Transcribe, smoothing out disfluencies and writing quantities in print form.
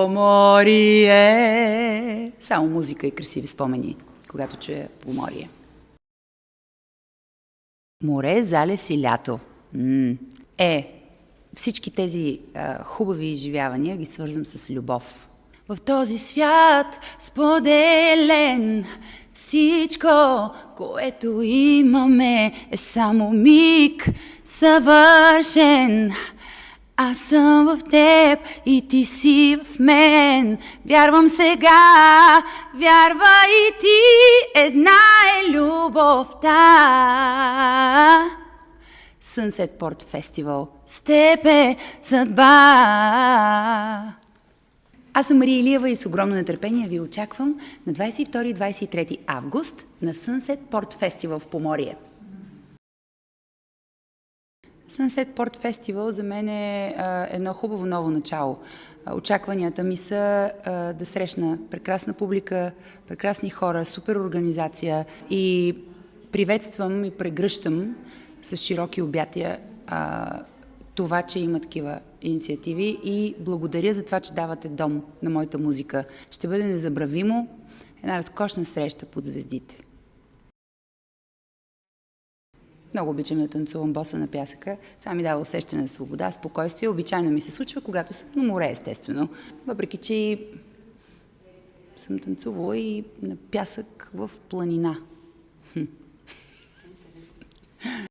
Поморие. Само музика и красиви спомени, когато чуя Поморие. Море, залез и лято. Всички тези хубави изживявания ги свързвам с любов. В този свят споделен, всичко, което имаме, е само миг съвършен. Аз съм в теб и ти си в мен. Вярвам сега, вярва и ти, една е любовта. Sunset Port Festival, с теб е съдба. Аз съм Мария Илиева и с огромно нетърпение ви очаквам на 22 и 23 август на Sunset Port Festival в Поморие. Sunset Port Festival за мен е едно хубаво ново начало. Очакванията ми са да срещна прекрасна публика, прекрасни хора, супер организация и приветствам и прегръщам с широки обятия това, че има такива инициативи и благодаря за това, че давате дом на моята музика. Ще бъде незабравимо, една разкошна среща под звездите. Много обичам да танцувам боса на пясъка. Това ми дава усещане за свобода, спокойствие. Обичайно ми се случва, когато съм на море, естествено. Въпреки че съм танцувала и на пясък в планина.